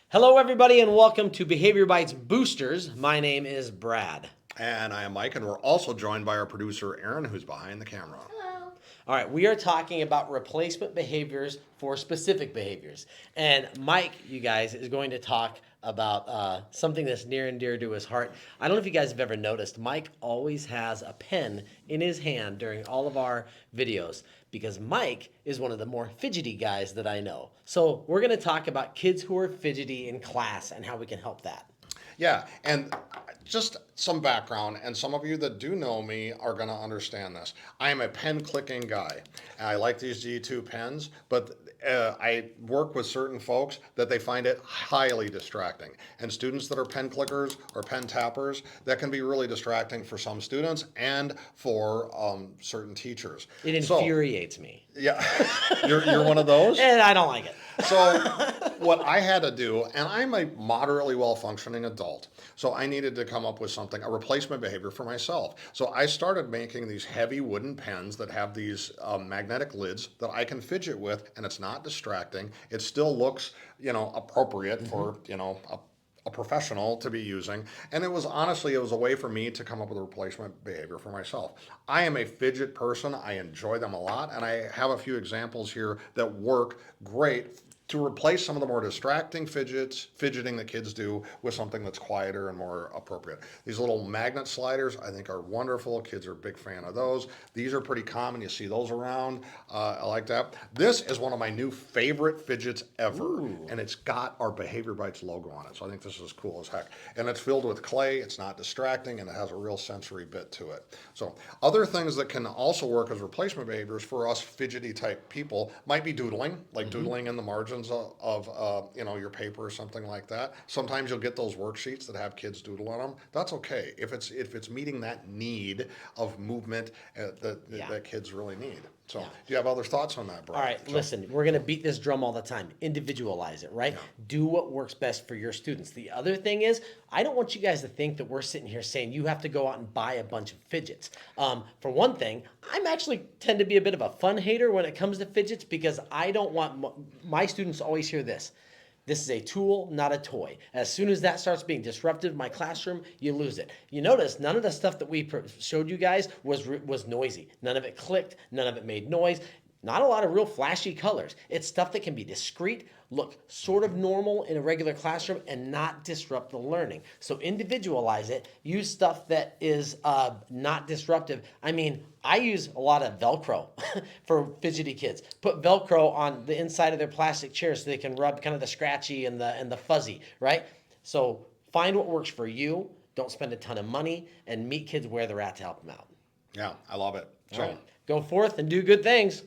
Hello, everybody, and welcome to Behavior Bites Boosters. My name is Brad. And I am Mike, and we're also joined by our producer, Aaron, who's behind the camera. Hello. All right, we are talking about replacement behaviors for specific behaviors. And Mike, you guys, is going to talk about something that's near and dear to his heart. I don't know if you guys have ever noticed, Mike always has a pen in his hand during all of our videos because Mike is one of the more fidgety guys that I know. So we're going to talk about kids who are fidgety in class and how we can help that. Yeah, and just some background, and some of you that do know me are going to understand this. I am a pen clicking guy, and I like these G2 pens, but I work with certain folks that they find it highly distracting. And students that are pen clickers or pen tappers, that can be really distracting for some students and for certain teachers. It infuriates me. Yeah, you're one of those? And I don't like it. So what I had to do, and I'm a moderately well-functioning adult, so I needed to come up with something, a replacement behavior for myself. So I started making these heavy wooden pens that have these magnetic lids that I can fidget with, and it's not distracting. It still looks, appropriate for, a professional to be using. And it was a way for me to come up with a replacement behavior for myself. I am a fidget person. I enjoy them a lot. And I have a few examples here that work great to replace some of the more distracting fidgeting that kids do with something that's quieter and more appropriate. These little magnet sliders I think are wonderful. Kids are a big fan of those. These are pretty common. You see those around. I like that. This is one of my new favorite fidgets ever. Ooh. And it's got our Behavior Bites logo on it. So I think this is cool as heck. And it's filled with clay. It's not distracting, and it has a real sensory bit to it. So other things that can also work as replacement behaviors for us fidgety type people might be doodling, like doodling in the margins of your paper or something like that. Sometimes you'll get those worksheets that have kids doodle on them. That's okay if it's meeting that need of movement that kids really need. So, do you have other thoughts on that, Brian? All right, listen, we're going to beat this drum all the time. Individualize it, right? Yeah. Do what works best for your students. The other thing is, I don't want you guys to think that we're sitting here saying you have to go out and buy a bunch of fidgets. For one thing, I'm actually tend to be a bit of a fun hater when it comes to fidgets because I don't want my students to always hear this. This is a tool, not a toy. As soon as that starts being disruptive in my classroom, you lose it. You notice none of the stuff that we showed you guys was noisy. None of it clicked. None of it made noise. Not a lot of real flashy colors. It's stuff that can be discreet, look sort of normal in a regular classroom, and not disrupt the learning. So individualize it. Use stuff that is not disruptive. I mean, I use a lot of Velcro for fidgety kids. Put Velcro on the inside of their plastic chairs so they can rub kind of the scratchy and the fuzzy, right? So find what works for you. Don't spend a ton of money, and meet kids where they're at to help them out. Yeah, I love it. So right. Go forth and do good things.